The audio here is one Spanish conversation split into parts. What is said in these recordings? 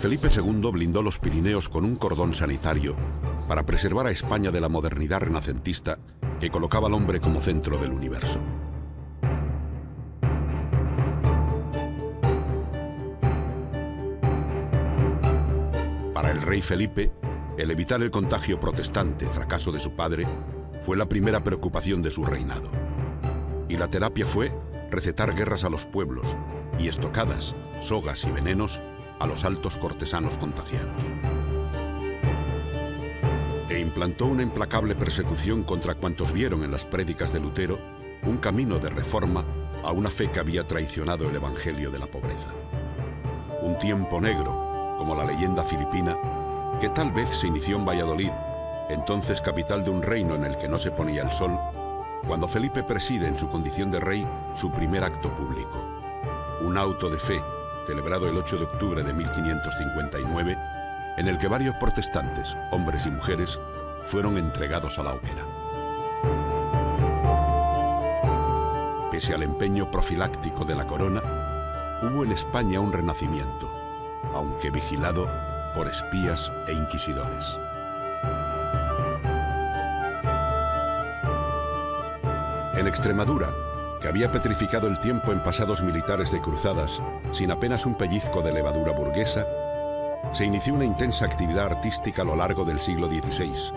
Felipe II blindó los Pirineos con un cordón sanitario para preservar a España de la modernidad renacentista que colocaba al hombre como centro del universo. Para el rey Felipe, el evitar el contagio protestante, fracaso de su padre, fue la primera preocupación de su reinado. Y la terapia fue recetar guerras a los pueblos y estocadas, sogas y venenos a los altos cortesanos contagiados. E implantó una implacable persecución contra cuantos vieron en las prédicas de Lutero un camino de reforma a una fe que había traicionado el evangelio de la pobreza. Un tiempo negro, como la leyenda filipina, que tal vez se inició en Valladolid, entonces capital de un reino en el que no se ponía el sol, cuando Felipe preside en su condición de rey su primer acto público, un auto de fe celebrado el 8 de octubre de 1559, en el que varios protestantes, hombres y mujeres, fueron entregados a la hoguera. Pese al empeño profiláctico de la corona, hubo en España un renacimiento, aunque vigilado por espías e inquisidores. En Extremadura, que había petrificado el tiempo en pasados militares de cruzadas, sin apenas un pellizco de levadura burguesa, se inició una intensa actividad artística a lo largo del siglo XVI,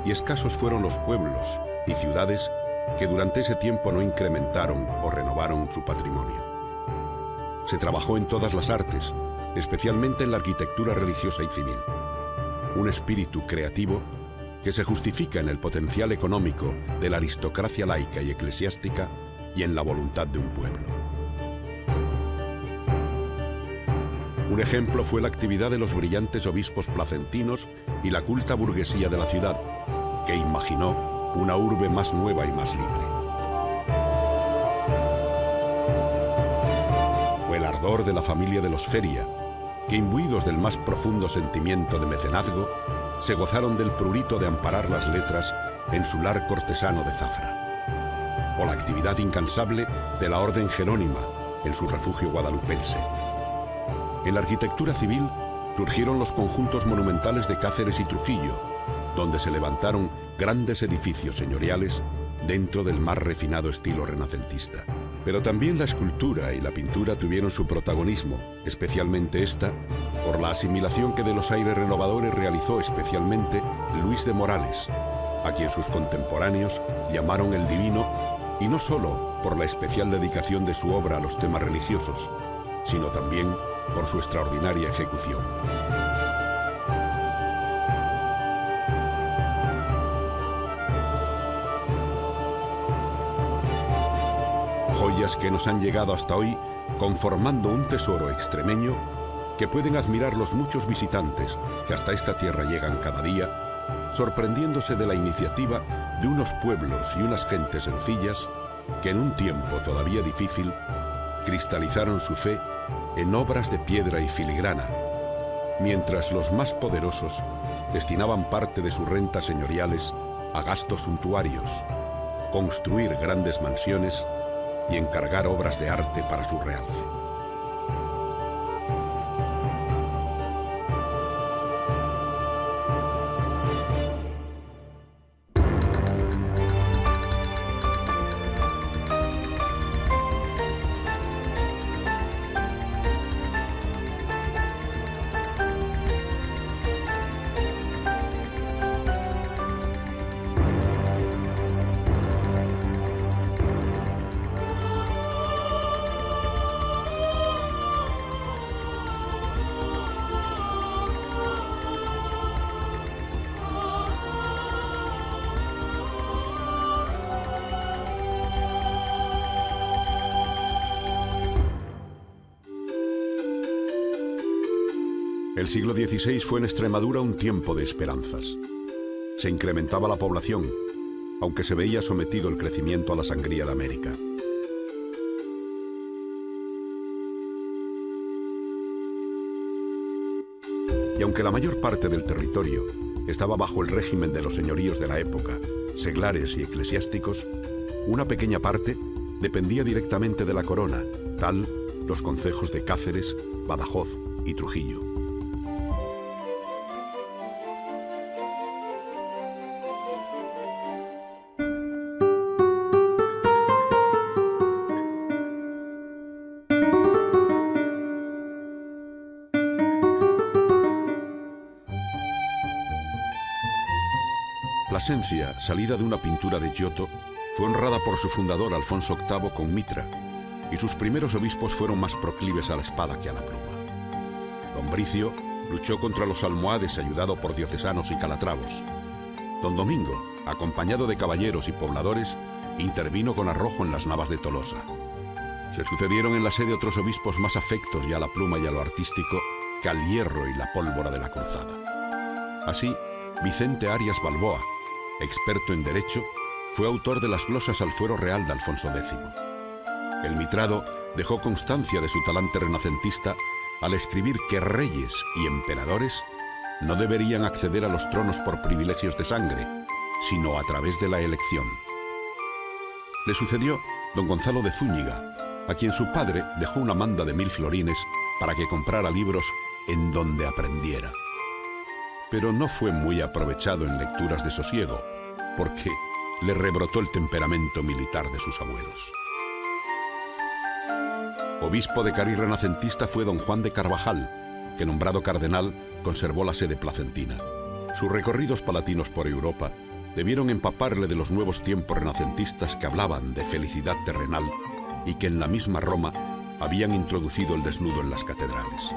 y escasos fueron los pueblos y ciudades que durante ese tiempo no incrementaron o renovaron su patrimonio. Se trabajó en todas las artes, especialmente en la arquitectura religiosa y civil. Un espíritu creativo que se justifica en el potencial económico de la aristocracia laica y eclesiástica y en la voluntad de un pueblo. Un ejemplo fue la actividad de los brillantes obispos placentinos y la culta burguesía de la ciudad, que imaginó una urbe más nueva y más libre. Fue el ardor de la familia de los Feria, que imbuidos del más profundo sentimiento de mecenazgo, se gozaron del prurito de amparar las letras en su lar cortesano de Zafra. O la actividad incansable de la Orden Jerónima en su refugio guadalupense. En la arquitectura civil surgieron los conjuntos monumentales de Cáceres y Trujillo, donde se levantaron grandes edificios señoriales dentro del más refinado estilo renacentista. Pero también la escultura y la pintura tuvieron su protagonismo, especialmente esta, por la asimilación que de los aires renovadores realizó especialmente Luis de Morales, a quien sus contemporáneos llamaron el divino, y no solo por la especial dedicación de su obra a los temas religiosos, sino también por su extraordinaria ejecución. Joyas que nos han llegado hasta hoy conformando un tesoro extremeño que pueden admirar los muchos visitantes que hasta esta tierra llegan cada día, sorprendiéndose de la iniciativa de unos pueblos y unas gentes sencillas que en un tiempo todavía difícil cristalizaron su fe en obras de piedra y filigrana, mientras los más poderosos destinaban parte de sus rentas señoriales a gastos suntuarios, construir grandes mansiones y encargar obras de arte para su realce. El siglo XVI fue en Extremadura un tiempo de esperanzas. Se incrementaba la población, aunque se veía sometido el crecimiento a la sangría de América. Y aunque la mayor parte del territorio estaba bajo el régimen de los señoríos de la época, seglares y eclesiásticos, una pequeña parte dependía directamente de la corona, tal los concejos de Cáceres, Badajoz y Trujillo. Plasencia, salida de una pintura de Giotto, fue honrada por su fundador Alfonso VIII con mitra, y sus primeros obispos fueron más proclives a la espada que a la pluma. Don Bricio luchó contra los almohades ayudado por diocesanos y calatravos. Don Domingo, acompañado de caballeros y pobladores, intervino con arrojo en las navas de Tolosa. Se sucedieron en la sede otros obispos más afectos ya a la pluma y a lo artístico que al hierro y la pólvora de la cruzada. Así, Vicente Arias Balboa, experto en derecho, fue autor de las glosas al fuero real de Alfonso X. El mitrado dejó constancia de su talante renacentista al escribir que reyes y emperadores no deberían acceder a los tronos por privilegios de sangre, sino a través de la elección. Le sucedió don Gonzalo de Zúñiga, a quien su padre dejó una manda de 1000 florines para que comprara libros en donde aprendiera. Pero no fue muy aprovechado en lecturas de sosiego, porque le rebrotó el temperamento militar de sus abuelos. Obispo de cariz renacentista fue don Juan de Carvajal, que nombrado cardenal conservó la sede placentina. Sus recorridos palatinos por Europa debieron empaparle de los nuevos tiempos renacentistas que hablaban de felicidad terrenal y que en la misma Roma habían introducido el desnudo en las catedrales.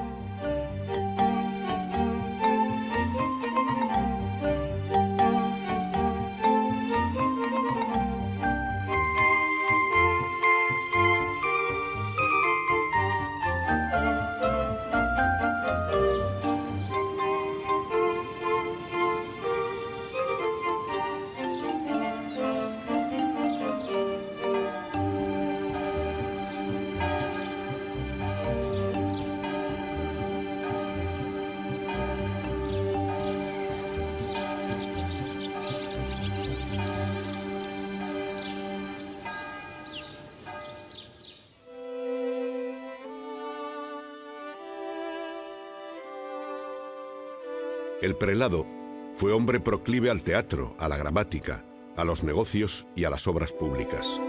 El prelado fue hombre proclive al teatro, a la gramática, a los negocios y a las obras públicas.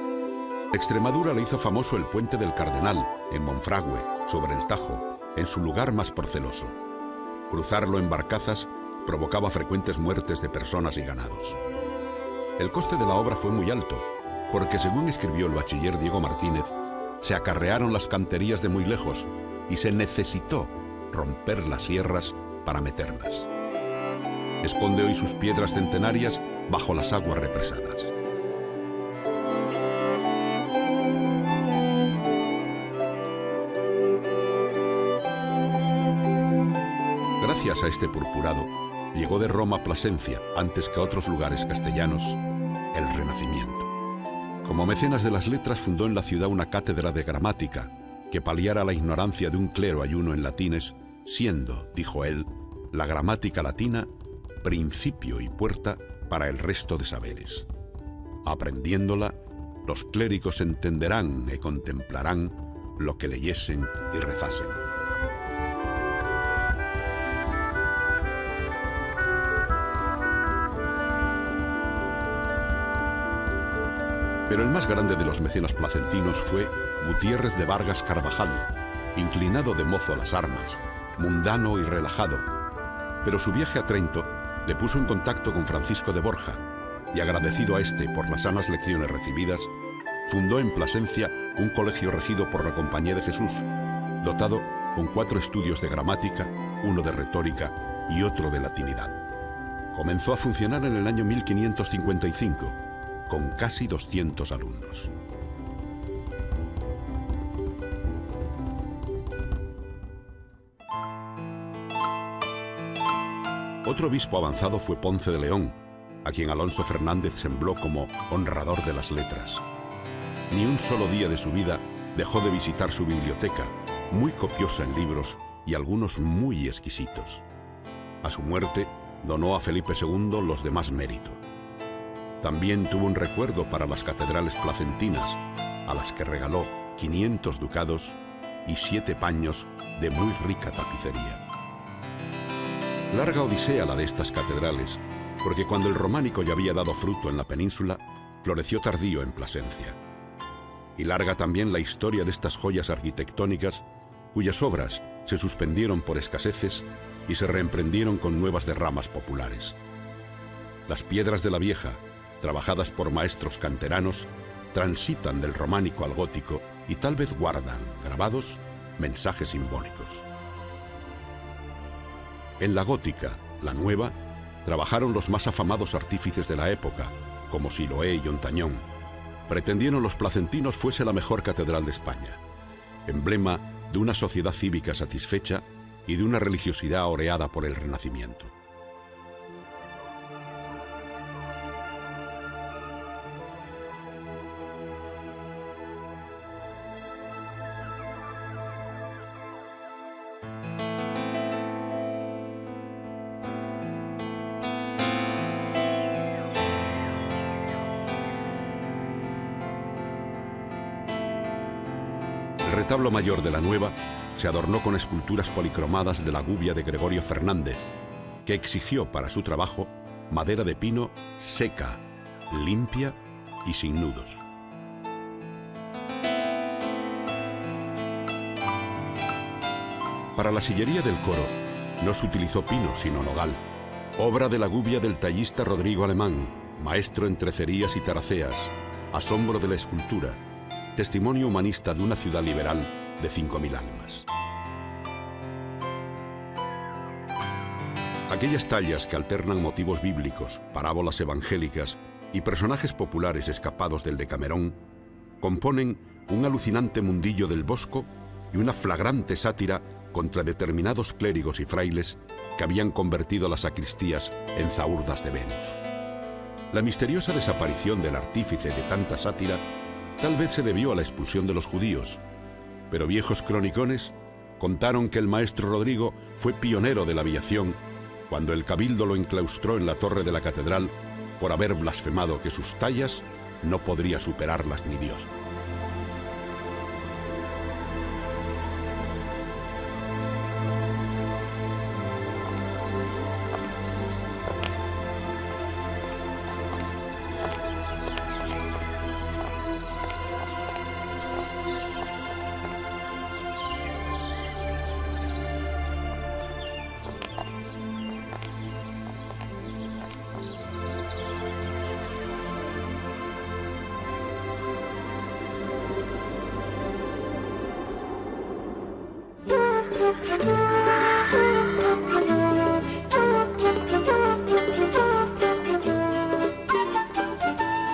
Extremadura le hizo famoso el Puente del Cardenal, en Monfragüe, sobre el Tajo, en su lugar más proceloso. Cruzarlo en barcazas provocaba frecuentes muertes de personas y ganados. El coste de la obra fue muy alto, porque según escribió el bachiller Diego Martínez, se acarrearon las canterías de muy lejos y se necesitó romper las sierras para meterlas. Esconde hoy sus piedras centenarias bajo las aguas represadas. Gracias a este purpurado, llegó de Roma a Plasencia, antes que a otros lugares castellanos, el Renacimiento. Como mecenas de las letras, fundó en la ciudad una cátedra de gramática que paliara la ignorancia de un clero ayuno en latines, siendo, dijo él, la gramática latina principio y puerta para el resto de saberes. Aprendiéndola, los clérigos entenderán y contemplarán lo que leyesen y rezasen. Pero el más grande de los mecenas placentinos fue Gutiérrez de Vargas Carvajal, inclinado de mozo a las armas, mundano y relajado, pero su viaje a Trento le puso en contacto con Francisco de Borja, y agradecido a este por las sanas lecciones recibidas, fundó en Plasencia un colegio regido por la Compañía de Jesús, dotado con 4 estudios de gramática, 1 de retórica y otro de latinidad. Comenzó a funcionar en el año 1555, con casi 200 alumnos. Otro obispo avanzado fue Ponce de León, a quien Alonso Fernández sembró como honrador de las letras. Ni un solo día de su vida dejó de visitar su biblioteca, muy copiosa en libros y algunos muy exquisitos. A su muerte, donó a Felipe II los de más mérito. También tuvo un recuerdo para las catedrales placentinas, a las que regaló 500 ducados y 7 paños de muy rica tapicería. Larga odisea la de estas catedrales, porque cuando el románico ya había dado fruto en la península, floreció tardío en Plasencia. Y larga también la historia de estas joyas arquitectónicas, cuyas obras se suspendieron por escaseces y se reemprendieron con nuevas derramas populares. Las piedras de la Vieja, trabajadas por maestros canteranos, transitan del románico al gótico y tal vez guardan, grabados, mensajes simbólicos. En la gótica, la nueva, trabajaron los más afamados artífices de la época, como Siloé y Ontañón. Pretendieron los placentinos fuese la mejor catedral de España, emblema de una sociedad cívica satisfecha y de una religiosidad oreada por el Renacimiento. El retablo mayor de la nueva se adornó con esculturas policromadas de la gubia de Gregorio Fernández, que exigió para su trabajo madera de pino seca, limpia y sin nudos. Para la sillería del coro no se utilizó pino sino nogal, obra de la gubia del tallista Rodrigo Alemán, maestro en trecerías y taraceas, asombro de la escultura, testimonio humanista de una ciudad liberal de 5.000 almas. Aquellas tallas que alternan motivos bíblicos, parábolas evangélicas y personajes populares escapados del Decamerón componen un alucinante mundillo del Bosco y una flagrante sátira contra determinados clérigos y frailes que habían convertido las sacristías en zahurdas de Venus. La misteriosa desaparición del artífice de tanta sátira tal vez se debió a la expulsión de los judíos, pero viejos cronicones contaron que el maestro Rodrigo fue pionero de la aviación cuando el cabildo lo enclaustró en la torre de la catedral por haber blasfemado que sus tallas no podría superarlas ni Dios.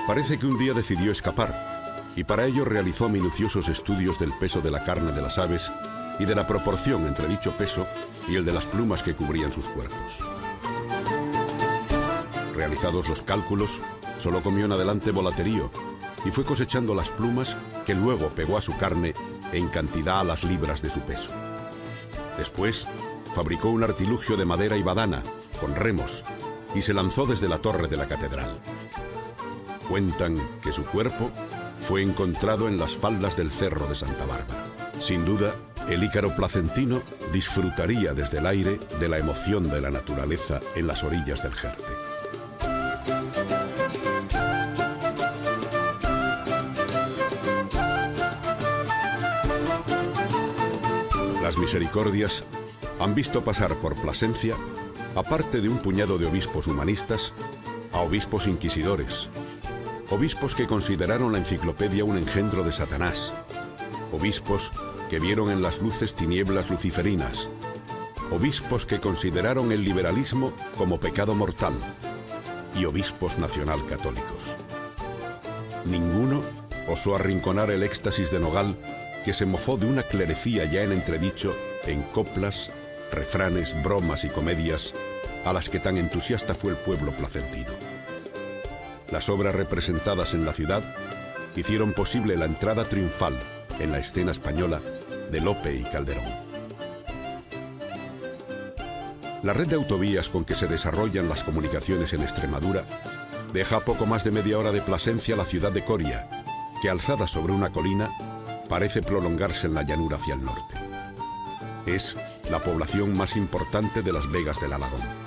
Parece que un día decidió escapar y para ello realizó minuciosos estudios del peso de la carne de las aves y de la proporción entre dicho peso y el de las plumas que cubrían sus cuerpos. Realizados los cálculos, solo comió en adelante volaterío y fue cosechando las plumas que luego pegó a su carne en cantidad a las libras de su peso. Después, fabricó un artilugio de madera y badana, con remos, y se lanzó desde la torre de la catedral. Cuentan que su cuerpo fue encontrado en las faldas del Cerro de Santa Bárbara. Sin duda, el Ícaro placentino disfrutaría desde el aire de la emoción de la naturaleza en las orillas del Jerte. Las misericordias han visto pasar por Plasencia, aparte de un puñado de obispos humanistas, a obispos inquisidores, obispos que consideraron la enciclopedia un engendro de Satanás, obispos que vieron en las luces tinieblas luciferinas, obispos que consideraron el liberalismo como pecado mortal y obispos nacional-católicos. Ninguno osó arrinconar el éxtasis de Nogal, que se mofó de una clerecía ya en entredicho en coplas, refranes, bromas y comedias a las que tan entusiasta fue el pueblo placentino. Las obras representadas en la ciudad hicieron posible la entrada triunfal en la escena española de Lope y Calderón. La red de autovías con que se desarrollan las comunicaciones en Extremadura deja a poco más de media hora de Plasencia la ciudad de Coria, que alzada sobre una colina parece prolongarse en la llanura hacia el norte. Es la población más importante de las Vegas del Alagón.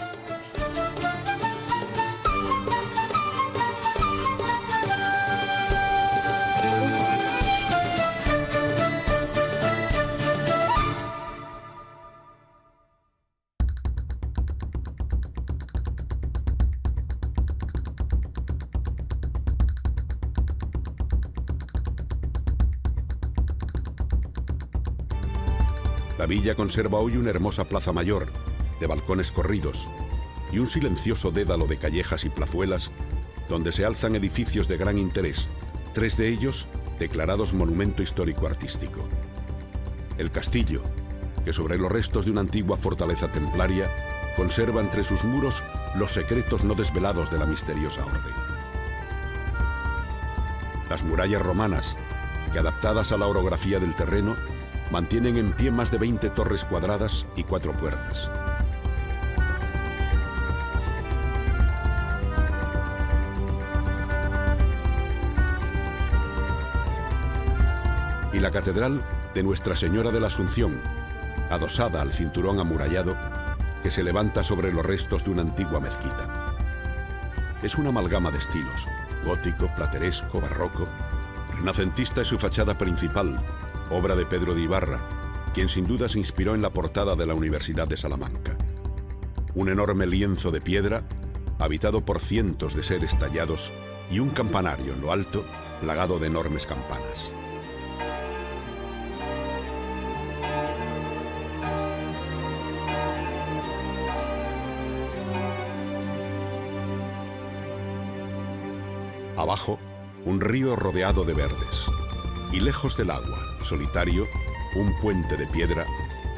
La villa conserva hoy una hermosa plaza mayor, de balcones corridos, y un silencioso dédalo de callejas y plazuelas, donde se alzan edificios de gran interés, 3 de ellos declarados Monumento Histórico Artístico. El castillo, que sobre los restos de una antigua fortaleza templaria, conserva entre sus muros los secretos no desvelados de la misteriosa orden. Las murallas romanas, que adaptadas a la orografía del terreno, mantienen en pie más de 20 torres cuadradas y 4 puertas. Y la catedral de Nuestra Señora de la Asunción, adosada al cinturón amurallado, que se levanta sobre los restos de una antigua mezquita. Es una amalgama de estilos: gótico, plateresco, barroco. Renacentista es su fachada principal, obra de Pedro de Ibarra, quien sin duda se inspiró en la portada de la Universidad de Salamanca. Un enorme lienzo de piedra, habitado por cientos de seres tallados, y un campanario en lo alto, plagado de enormes campanas. Abajo, un río rodeado de verdes. Y lejos del agua, solitario, un puente de piedra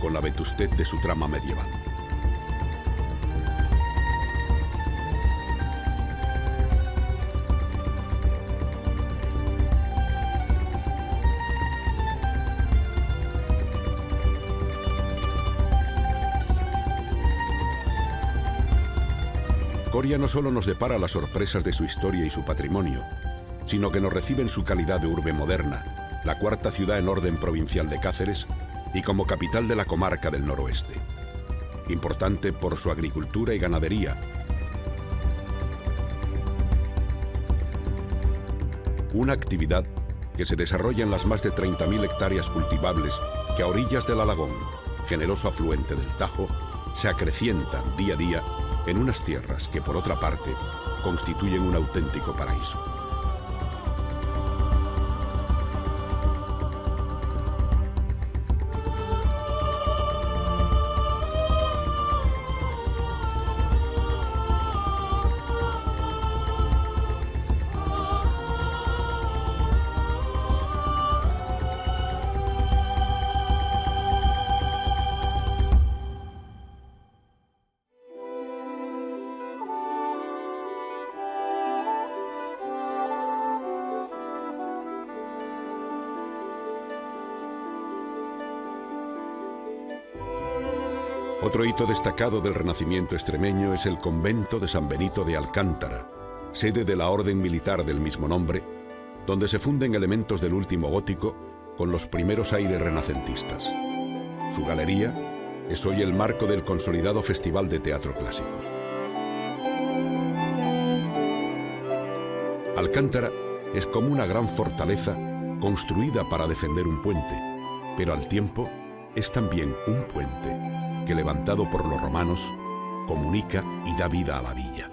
con la vetustez de su trama medieval. Coria no solo nos depara las sorpresas de su historia y su patrimonio, sino que nos recibe en su calidad de urbe moderna, la 4ª ciudad en orden provincial de Cáceres y como capital de la comarca del noroeste. Importante por su agricultura y ganadería. Una actividad que se desarrolla en las más de 30.000 hectáreas cultivables que a orillas del Alagón, generoso afluente del Tajo, se acrecientan día a día en unas tierras que, por otra parte, constituyen un auténtico paraíso. Otro hito destacado del Renacimiento extremeño es el convento de San Benito de Alcántara, sede de la orden militar del mismo nombre, donde se funden elementos del último gótico con los primeros aires renacentistas. Su galería es hoy el marco del consolidado Festival de Teatro Clásico. Alcántara es como una gran fortaleza construida para defender un puente, pero al tiempo es también un puente que, levantado por los romanos, comunica y da vida a la villa.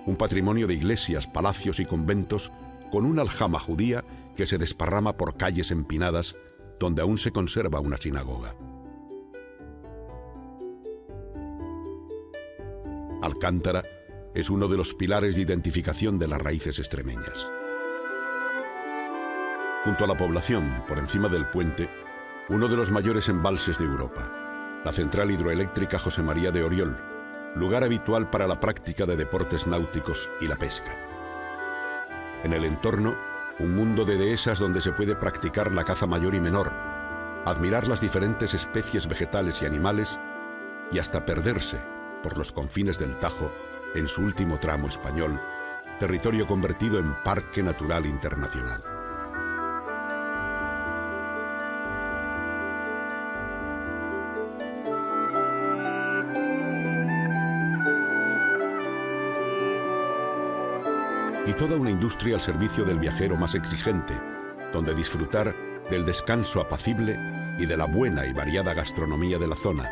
Un patrimonio de iglesias, palacios y conventos con una aljama judía que se desparrama por calles empinadas donde aún se conserva una sinagoga. Alcántara es uno de los pilares de identificación de las raíces extremeñas. Junto a la población, por encima del puente, uno de los mayores embalses de Europa, la central hidroeléctrica José María de Oriol, lugar habitual para la práctica de deportes náuticos y la pesca. En el entorno, un mundo de dehesas donde se puede practicar la caza mayor y menor, admirar las diferentes especies vegetales y animales y hasta perderse por los confines del Tajo en su último tramo español, territorio convertido en Parque Natural Internacional. Y toda una industria al servicio del viajero más exigente, donde disfrutar del descanso apacible y de la buena y variada gastronomía de la zona,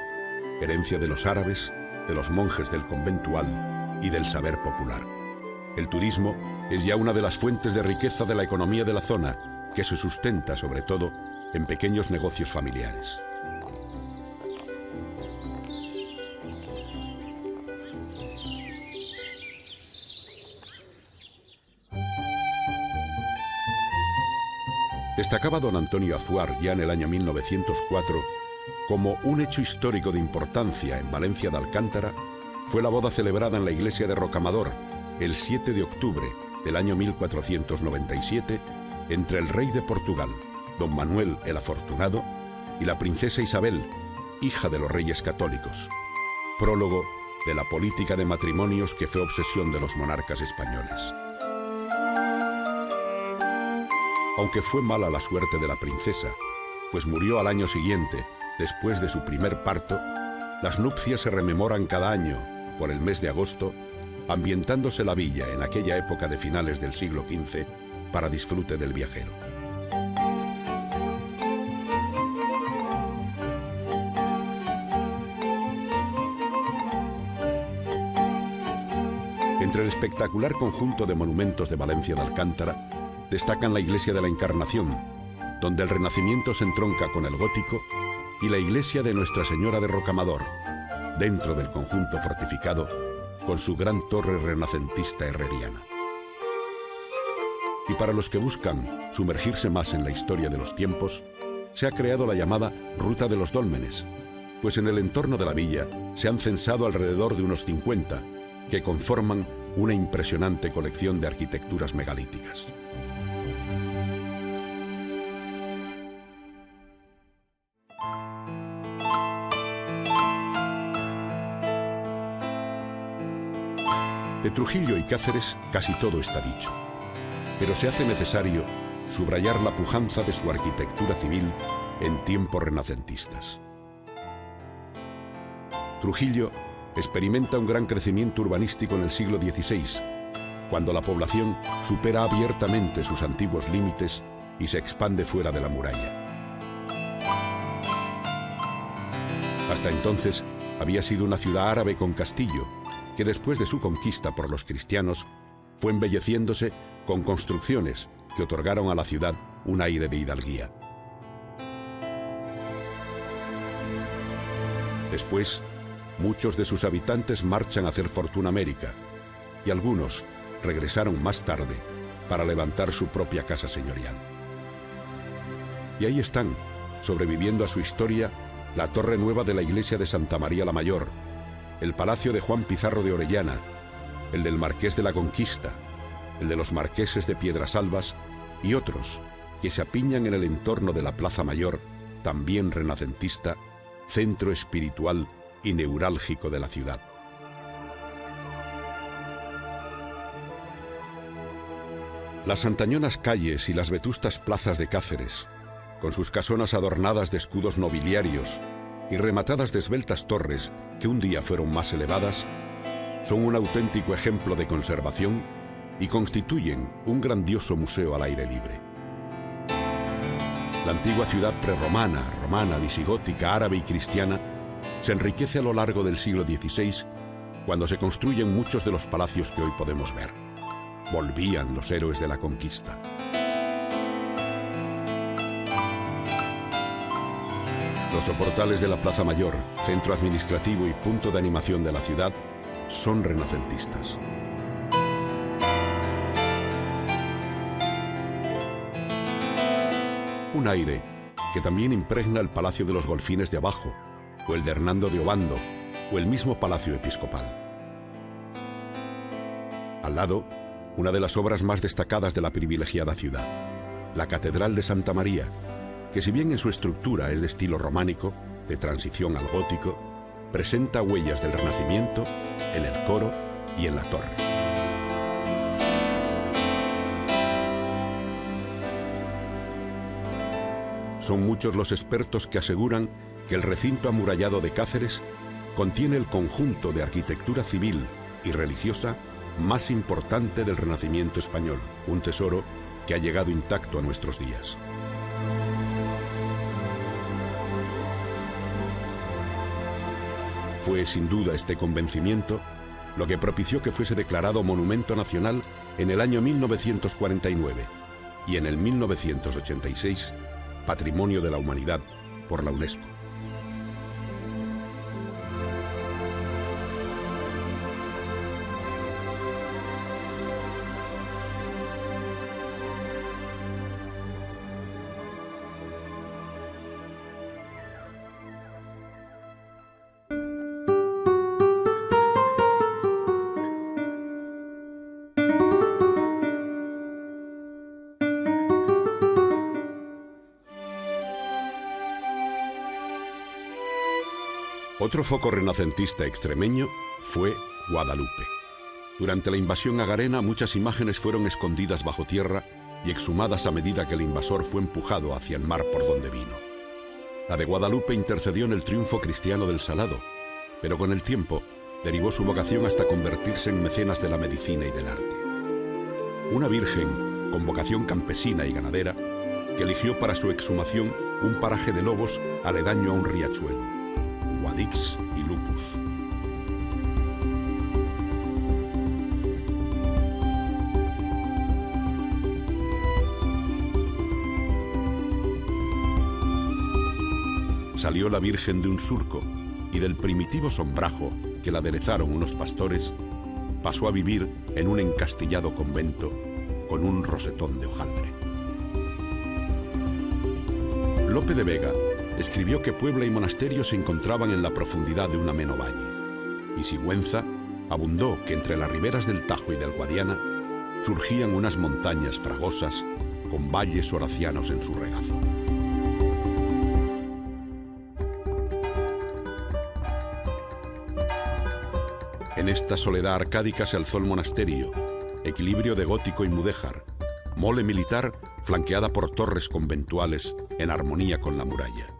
herencia de los árabes, de los monjes del conventual y del saber popular. El turismo es ya una de las fuentes de riqueza de la economía de la zona, que se sustenta sobre todo en pequeños negocios familiares. Destacaba don Antonio Azuar ya en el año 1904 como un hecho histórico de importancia en Valencia de Alcántara fue la boda celebrada en la iglesia de Rocamador el 7 de octubre del año 1497 entre el rey de Portugal, don Manuel el Afortunado, y la princesa Isabel, hija de los reyes católicos. Prólogo de la política de matrimonios que fue obsesión de los monarcas españoles. Aunque fue mala la suerte de la princesa, pues murió al año siguiente, después de su primer parto, las nupcias se rememoran cada año, por el mes de agosto, ambientándose la villa en aquella época de finales del siglo XV para disfrute del viajero. Entre el espectacular conjunto de monumentos de Valencia de Alcántara, destacan la iglesia de la Encarnación, donde el Renacimiento se entronca con el gótico, y la iglesia de Nuestra Señora de Rocamador, dentro del conjunto fortificado, con su gran torre renacentista herreriana. Y para los que buscan sumergirse más en la historia de los tiempos, se ha creado la llamada Ruta de los Dólmenes, pues en el entorno de la villa se han censado alrededor de unos 50, que conforman una impresionante colección de arquitecturas megalíticas. De Trujillo y Cáceres casi todo está dicho, pero se hace necesario subrayar la pujanza de su arquitectura civil en tiempos renacentistas. Trujillo experimenta un gran crecimiento urbanístico en el siglo XVI, cuando la población supera abiertamente sus antiguos límites y se expande fuera de la muralla. Hasta entonces había sido una ciudad árabe con castillo, que después de su conquista por los cristianos fue embelleciéndose con construcciones que otorgaron a la ciudad un aire de hidalguía. Después, muchos de sus habitantes marchan a hacer fortuna América, y algunos regresaron más tarde para levantar su propia casa señorial. Y ahí están, sobreviviendo a su historia, la torre nueva de la iglesia de Santa María la Mayor, el palacio de Juan Pizarro de Orellana, el del Marqués de la Conquista, el de los marqueses de Piedrasalbas y otros que se apiñan en el entorno de la Plaza Mayor, también renacentista, centro espiritual y neurálgico de la ciudad. Las antañonas calles y las vetustas plazas de Cáceres, con sus casonas adornadas de escudos nobiliarios y rematadas de esbeltas torres que un día fueron más elevadas, son un auténtico ejemplo de conservación y constituyen un grandioso museo al aire libre. La antigua ciudad prerromana, romana, visigótica, árabe y cristiana se enriquece a lo largo del siglo XVI cuando se construyen muchos de los palacios que hoy podemos ver. Volvían los héroes de la conquista. Los soportales de la Plaza Mayor, centro administrativo y punto de animación de la ciudad, son renacentistas. Un aire que también impregna el Palacio de los Golfines de abajo, o el de Hernando de Obando, o el mismo Palacio Episcopal. Al lado, una de las obras más destacadas de la privilegiada ciudad, la Catedral de Santa María, que si bien en su estructura es de estilo románico, de transición al gótico, presenta huellas del Renacimiento en el coro y en la torre. Son muchos los expertos que aseguran que el recinto amurallado de Cáceres contiene el conjunto de arquitectura civil y religiosa más importante del Renacimiento español, un tesoro que ha llegado intacto a nuestros días. Fue sin duda este convencimiento lo que propició que fuese declarado Monumento Nacional en el año 1949 y en el 1986 Patrimonio de la Humanidad por la UNESCO. Otro foco renacentista extremeño fue Guadalupe. Durante la invasión agarena, muchas imágenes fueron escondidas bajo tierra y exhumadas a medida que el invasor fue empujado hacia el mar por donde vino. La de Guadalupe intercedió en el triunfo cristiano del Salado, pero con el tiempo derivó su vocación hasta convertirse en mecenas de la medicina y del arte. Una virgen con vocación campesina y ganadera que eligió para su exhumación un paraje de lobos aledaño a un riachuelo, Guadix y Lupus. Salió la Virgen de un surco y del primitivo sombrajo que la aderezaron unos pastores, pasó a vivir en un encastillado convento con un rosetón de hojaldre. Lope de Vega escribió que Puebla y monasterio se encontraban en la profundidad de un ameno valle, y Sigüenza abundó que entre las riberas del Tajo y del Guadiana surgían unas montañas fragosas con valles horacianos en su regazo. En esta soledad arcádica se alzó el monasterio, equilibrio de gótico y mudéjar, mole militar flanqueada por torres conventuales en armonía con la muralla.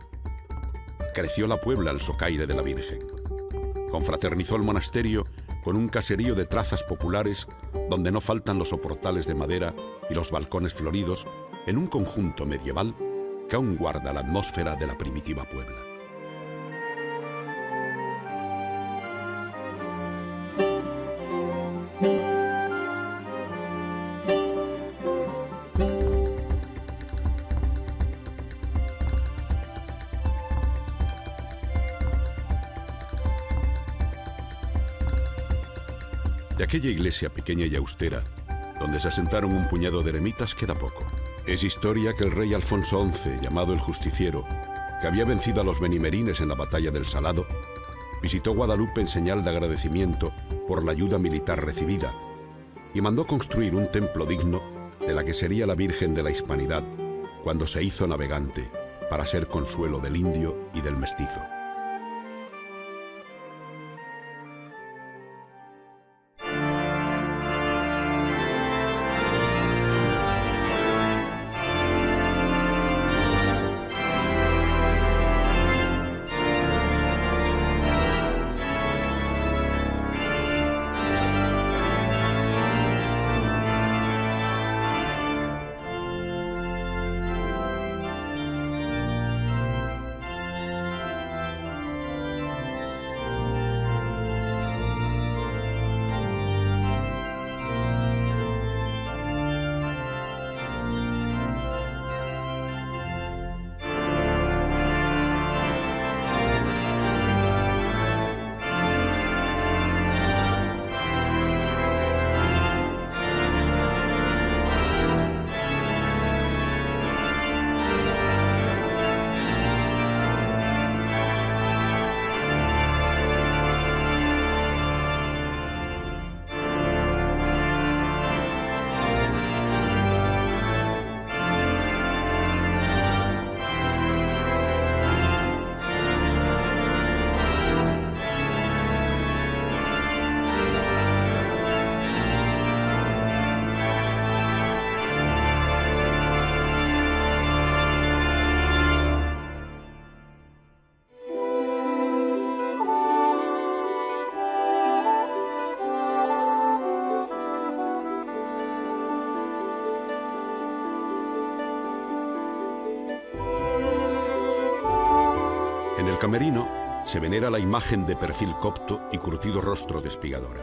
Creció la Puebla al socaire de la Virgen. Confraternizó el monasterio con un caserío de trazas populares donde no faltan los soportales de madera y los balcones floridos en un conjunto medieval que aún guarda la atmósfera de la primitiva Puebla. De aquella iglesia pequeña y austera, donde se asentaron un puñado de eremitas, queda poco. Es historia que el rey Alfonso XI, llamado el Justiciero, que había vencido a los benimerines en la batalla del Salado, visitó Guadalupe en señal de agradecimiento por la ayuda militar recibida y mandó construir un templo digno de la que sería la Virgen de la Hispanidad cuando se hizo navegante para ser consuelo del indio y del mestizo. En el camerino se venera la imagen de perfil copto y curtido rostro de espigadora.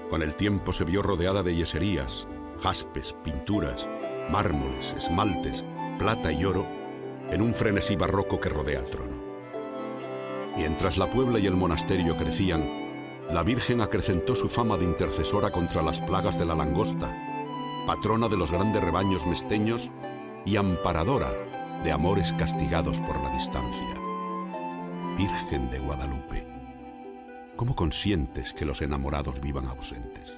Con el tiempo se vio rodeada de yeserías, jaspes, pinturas, mármoles, esmaltes, plata y oro en un frenesí barroco que rodea el trono. Mientras la Puebla y el monasterio crecían, la Virgen acrecentó su fama de intercesora contra las plagas de la langosta, patrona de los grandes rebaños mesteños y amparadora de amores castigados por la distancia. Virgen de Guadalupe, ¿cómo consientes que los enamorados vivan ausentes?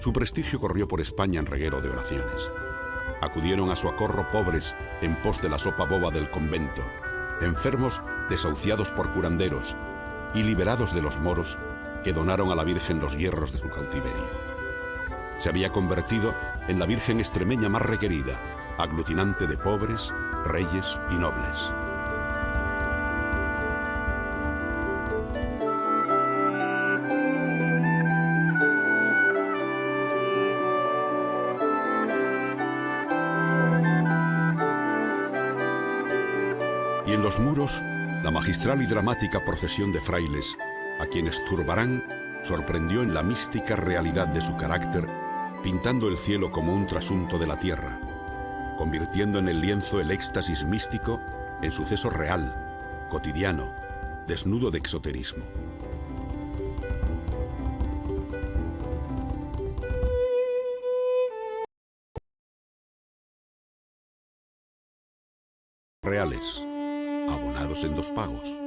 Su prestigio corrió por España en reguero de oraciones. Acudieron a socorro pobres en pos de la sopa boba del convento, enfermos desahuciados por curanderos y liberados de los moros que donaron a la Virgen los hierros de su cautiverio. Se había convertido en la Virgen extremeña más requerida, aglutinante de pobres, reyes y nobles. Y en los muros, la magistral y dramática procesión de frailes, a quienes Zurbarán sorprendió en la mística realidad de su carácter, pintando el cielo como un trasunto de la tierra, convirtiendo en el lienzo el éxtasis místico en suceso real, cotidiano, desnudo de exoterismo. Reales, abonados en 2 pagos.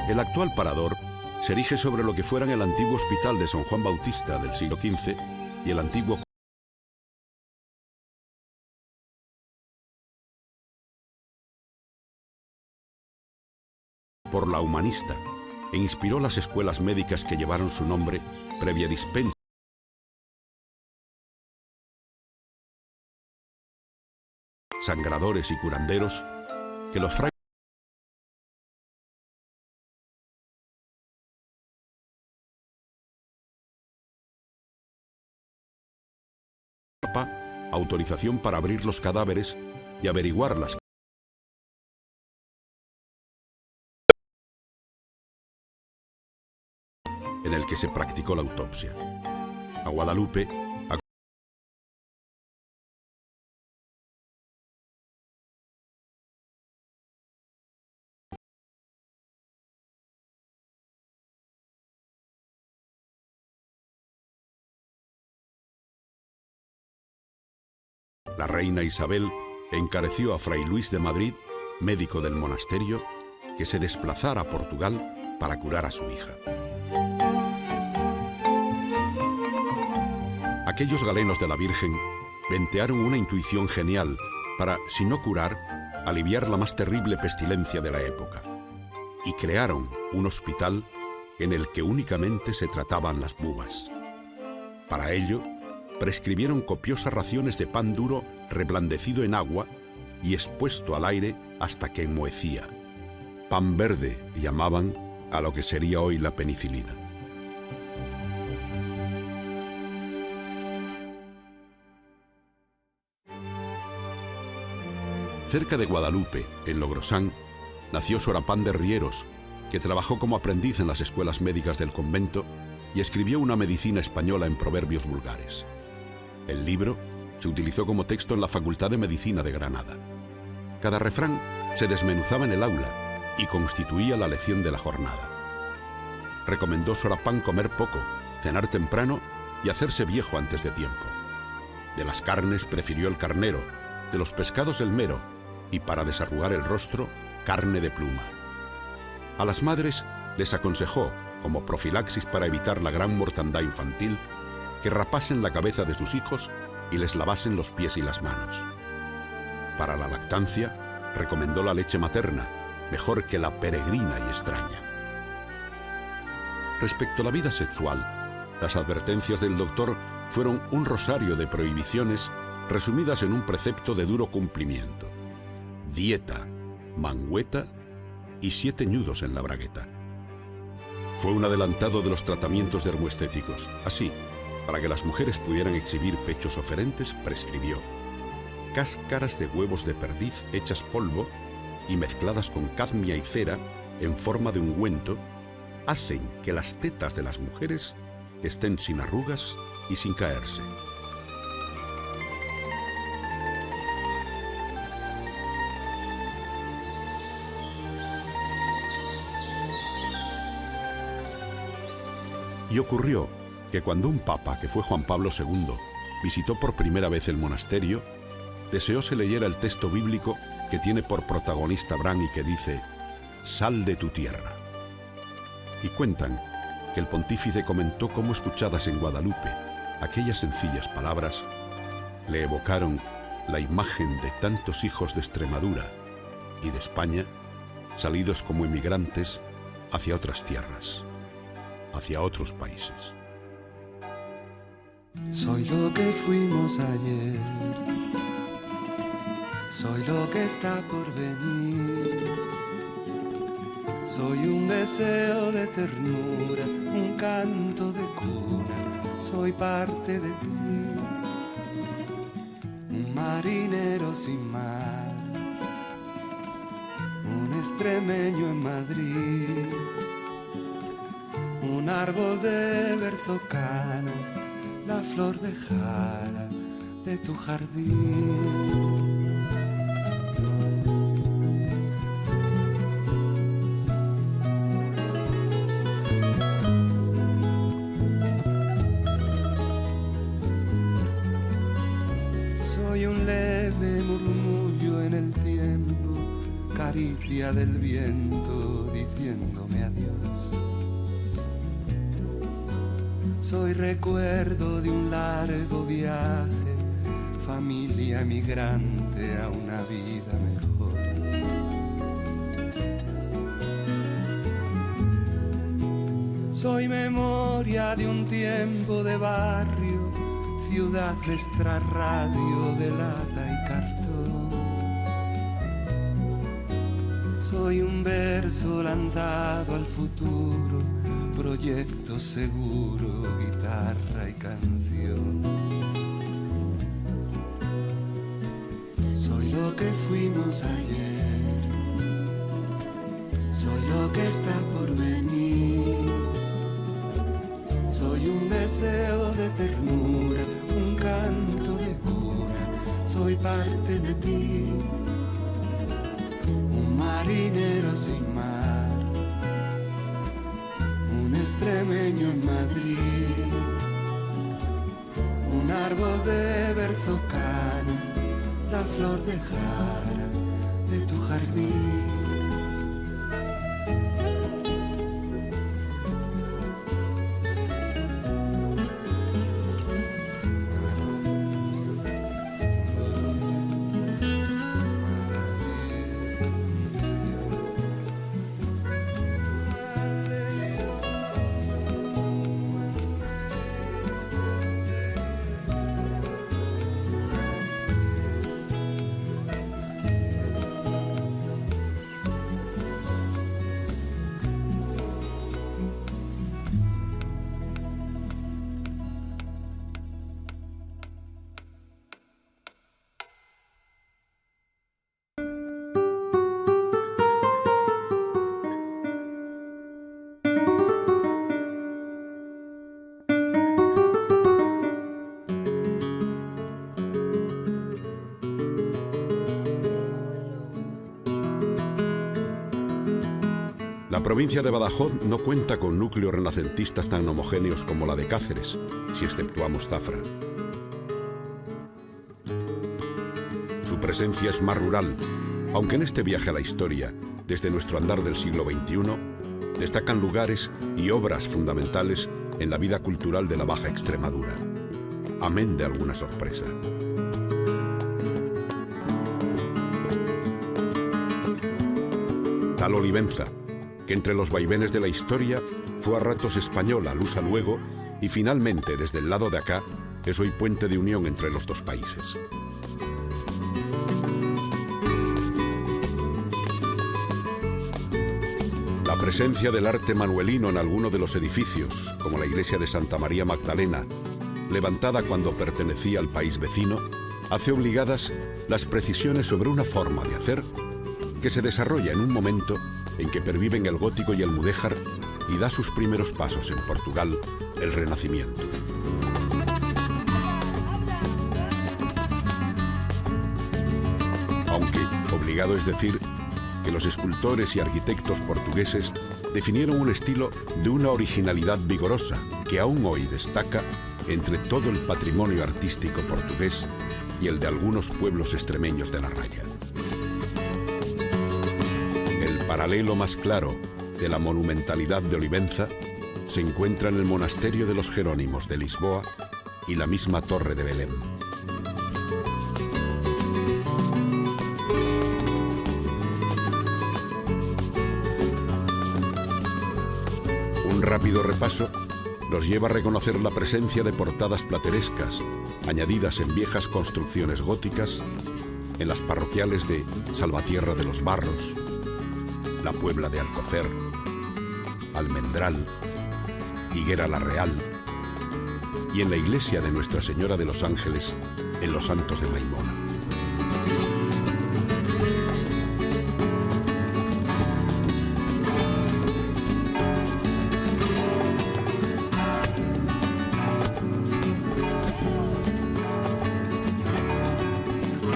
El actual parador se erige sobre lo que fueran el antiguo hospital de San Juan Bautista del siglo XV y el antiguo por la humanista e inspiró las escuelas médicas que llevaron su nombre previa dispensa sangradores y curanderos que los frailes autorización para abrir los cadáveres y averiguarlas, en el que se practicó la autopsia. A Guadalupe la reina Isabel encareció a Fray Luis de Madrid, médico del monasterio, que se desplazara a Portugal para curar a su hija. Aquellos galenos de la Virgen ventearon una intuición genial para, si no curar, aliviar la más terrible pestilencia de la época, y crearon un hospital en el que únicamente se trataban las bubas. Para ello, prescribieron copiosas raciones de pan duro reblandecido en agua y expuesto al aire hasta que enmohecía. Pan verde llamaban a lo que sería hoy la penicilina. Cerca de Guadalupe, en Logrosán, nació Sor Apán de Rieros, que trabajó como aprendiz en las escuelas médicas del convento y escribió una medicina española en proverbios vulgares. El libro se utilizó como texto en la Facultad de Medicina de Granada. Cada refrán se desmenuzaba en el aula y constituía la lección de la jornada. Recomendó Sor Apán comer poco, cenar temprano y hacerse viejo antes de tiempo. De las carnes prefirió el carnero, de los pescados el mero y para desarrugar el rostro, carne de pluma. A las madres les aconsejó, como profilaxis para evitar la gran mortandad infantil, que rapasen la cabeza de sus hijos y les lavasen los pies y las manos. Para la lactancia, recomendó la leche materna, mejor que la peregrina y extraña. Respecto a la vida sexual, las advertencias del doctor fueron un rosario de prohibiciones resumidas en un precepto de duro cumplimiento: dieta, mangüeta y 7 ñudos en la bragueta. Fue un adelantado de los tratamientos dermoestéticos. Así, para que las mujeres pudieran exhibir pechos oferentes, prescribió cáscaras de huevos de perdiz hechas polvo y mezcladas con cadmia y cera en forma de ungüento, hacen que las tetas de las mujeres estén sin arrugas y sin caerse. Y ocurrió que cuando un papa, que fue Juan Pablo II, visitó por primera vez el monasterio, deseó se leyera el texto bíblico que tiene por protagonista Bran y que dice: «Sal de tu tierra». Y cuentan que el pontífice comentó cómo, escuchadas en Guadalupe aquellas sencillas palabras, le evocaron la imagen de tantos hijos de Extremadura y de España salidos como inmigrantes hacia otras tierras, hacia otros países. Soy lo que fuimos ayer, soy lo que está por venir, soy un deseo de ternura, un canto de cuna, soy parte de ti, un marinero sin mar, un extremeño en Madrid, un árbol de berzocana, la flor de jara de tu jardín. Soy un leve murmullo en el tiempo, caricia del viento diciéndome adiós. Soy recuerdo de un largo viaje, familia migrante a una vida mejor. Soy memoria de un tiempo de barrio, ciudad extrarradio de lata y cartón. Soy un verso lanzado al futuro, proyecto seguro, guitarra y canción. Soy lo que fuimos ayer, soy lo que está por venir, soy un deseo de ternura, un canto de cuna, soy parte de ti, un marinero sin mar, un extremeño en Madrid, un árbol de berzocana, la flor de jara de tu jardín. La provincia de Badajoz no cuenta con núcleos renacentistas tan homogéneos como la de Cáceres, si exceptuamos Zafra. Su presencia es más rural, aunque en este viaje a la historia, desde nuestro andar del siglo XXI, destacan lugares y obras fundamentales en la vida cultural de la Baja Extremadura, amén de alguna sorpresa. Tal Olivenza, que entre los vaivenes de la historia fue a ratos española, al usa luego, y finalmente, desde el lado de acá, es hoy puente de unión entre los dos países. La presencia del arte manuelino en alguno de los edificios, como la iglesia de Santa María Magdalena, levantada cuando pertenecía al país vecino, hace obligadas las precisiones sobre una forma de hacer que se desarrolla en un momento en que perviven el gótico y el mudéjar y da sus primeros pasos en Portugal el Renacimiento. Aunque obligado es decir que los escultores y arquitectos portugueses definieron un estilo de una originalidad vigorosa que aún hoy destaca entre todo el patrimonio artístico portugués y el de algunos pueblos extremeños de la raya. El paralelo más claro de la monumentalidad de Olivenza se encuentra en el monasterio de los Jerónimos de Lisboa y la misma Torre de Belém. Un rápido repaso nos lleva a reconocer la presencia de portadas platerescas, añadidas en viejas construcciones góticas, en las parroquiales de Salvatierra de los Barros, la Puebla de Alcocer, Almendral, Higuera la Real y en la iglesia de Nuestra Señora de los Ángeles en Los Santos de Maimona.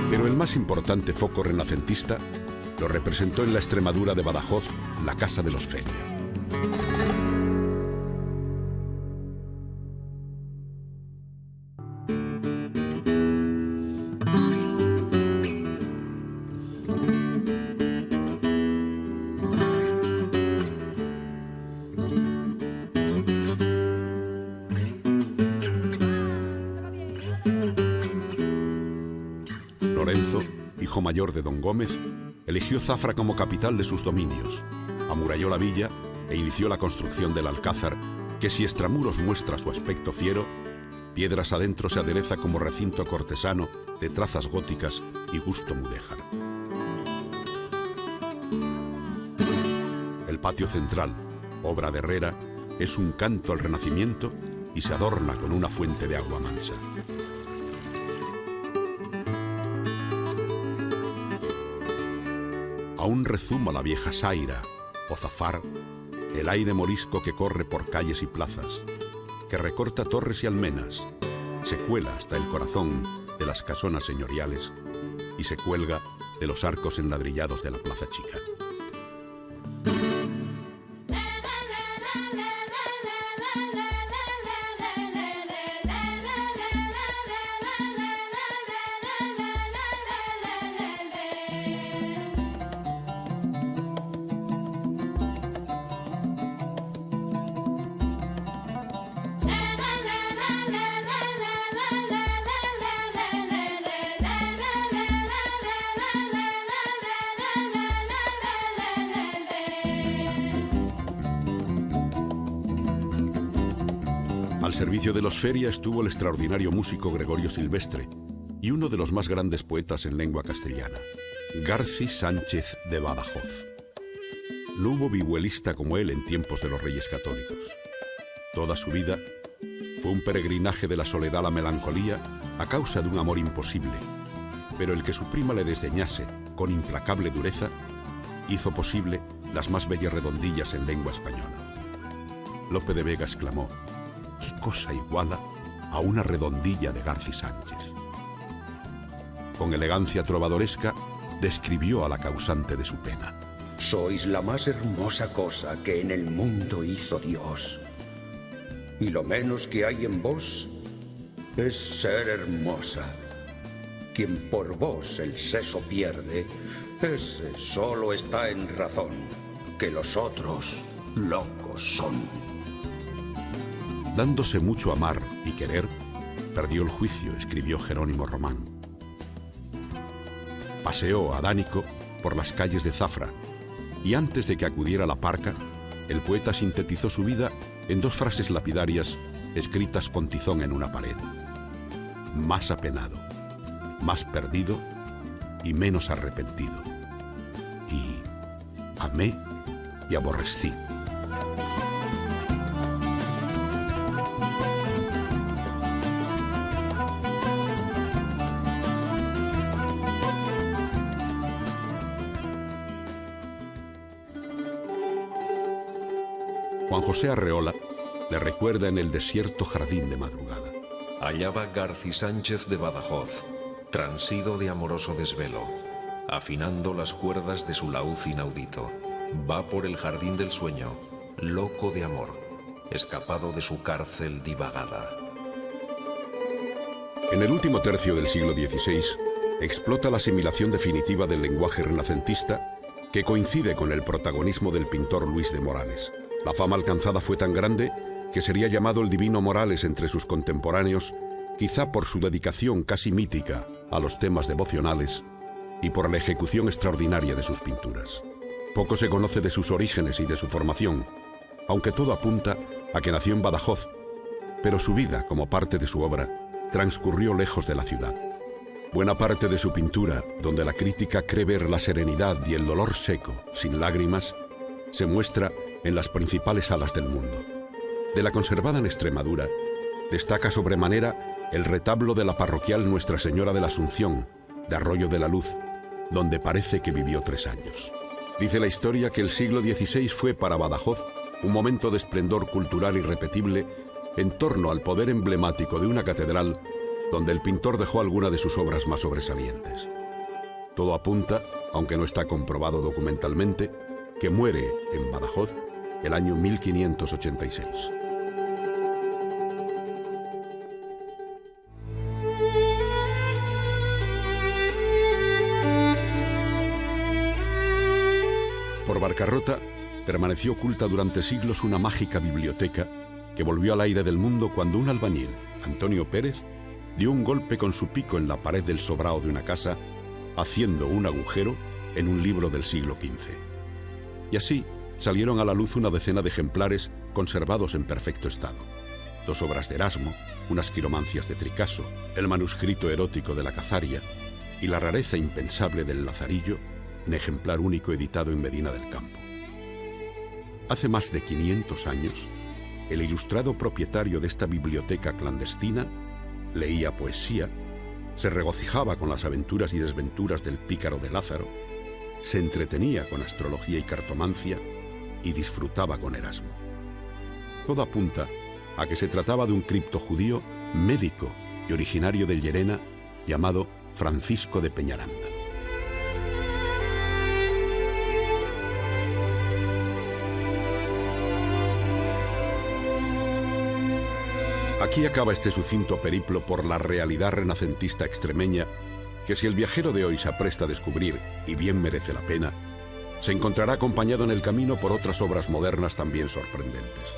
Pero el más importante foco renacentista lo representó en la Extremadura de Badajoz la Casa de los Feria. Lorenzo, hijo mayor de don Gómez, eligió Zafra como capital de sus dominios, amuralló la villa e inició la construcción del alcázar, que si extramuros muestra su aspecto fiero, piedras adentro se adereza como recinto cortesano de trazas góticas y gusto mudéjar. El patio central, obra de Herrera, es un canto al Renacimiento y se adorna con una fuente de agua mansa. Aún rezuma la vieja saira, o zafar, el aire morisco que corre por calles y plazas, que recorta torres y almenas, se cuela hasta el corazón de las casonas señoriales y se cuelga de los arcos enladrillados de la Plaza Chica. Al servicio de los Feria estuvo el extraordinario músico Gregorio Silvestre y uno de los más grandes poetas en lengua castellana, Garci Sánchez de Badajoz. No hubo vihuelista como él en tiempos de los Reyes Católicos. Toda su vida fue un peregrinaje de la soledad a la melancolía a causa de un amor imposible, pero el que su prima le desdeñase con implacable dureza hizo posible las más bellas redondillas en lengua española. Lope de Vega exclamó: ¿qué cosa iguala a una redondilla de Garci Sánchez? Con elegancia trovadoresca describió a la causante de su pena. Sois la más hermosa cosa que en el mundo hizo Dios. Y lo menos que hay en vos es ser hermosa. Quien por vos el seso pierde, ese solo está en razón, que los otros locos son. Dándose mucho a amar y querer, perdió el juicio, escribió Jerónimo Román. Paseó a Dánico por las calles de Zafra y antes de que acudiera a la parca, el poeta sintetizó su vida en dos frases lapidarias escritas con tizón en una pared: más apenado, más perdido y menos arrepentido. Y amé y aborrecí. Juan José Arreola le recuerda en El desierto jardín de madrugada. Allá va Garci Sánchez de Badajoz, transido de amoroso desvelo, afinando las cuerdas de su laúd inaudito. Va por el jardín del sueño, loco de amor, escapado de su cárcel divagada. En el último tercio del siglo XVI, explota la asimilación definitiva del lenguaje renacentista que coincide con el protagonismo del pintor Luis de Morales. La fama alcanzada fue tan grande que sería llamado el Divino Morales entre sus contemporáneos, quizá por su dedicación casi mítica a los temas devocionales y por la ejecución extraordinaria de sus pinturas. Poco se conoce de sus orígenes y de su formación, aunque todo apunta a que nació en Badajoz, pero su vida, como parte de su obra, transcurrió lejos de la ciudad. Buena parte de su pintura, donde la crítica cree ver la serenidad y el dolor seco, sin lágrimas, se muestra en las principales salas del mundo. De la conservada en Extremadura, destaca sobremanera el retablo de la parroquial Nuestra Señora de la Asunción, de Arroyo de la Luz, donde parece que vivió 3 años. Dice la historia que el siglo XVI fue para Badajoz un momento de esplendor cultural irrepetible en torno al poder emblemático de una catedral donde el pintor dejó alguna de sus obras más sobresalientes. Todo apunta, aunque no está comprobado documentalmente, que muere en Badajoz el año 1586. Por Barcarrota permaneció oculta durante siglos una mágica biblioteca que volvió al aire del mundo cuando un albañil, Antonio Pérez, dio un golpe con su pico en la pared del sobrado de una casa, haciendo un agujero en un libro del siglo XV. Y así salieron a la luz una decena de ejemplares conservados en perfecto estado. 2 obras de Erasmo, unas quiromancias de Tricaso, el manuscrito erótico de la Cazaria y la rareza impensable del Lazarillo, en ejemplar único editado en Medina del Campo. Hace más de 500 años, el ilustrado propietario de esta biblioteca clandestina leía poesía, se regocijaba con las aventuras y desventuras del pícaro de Lázaro, se entretenía con astrología y cartomancia y disfrutaba con Erasmo. Todo apunta a que se trataba de un criptojudío médico y originario de Llerena llamado Francisco de Peñaranda. Aquí acaba este sucinto periplo por la realidad renacentista extremeña que, si el viajero de hoy se apresta a descubrir, y bien merece la pena, se encontrará acompañado en el camino por otras obras modernas también sorprendentes.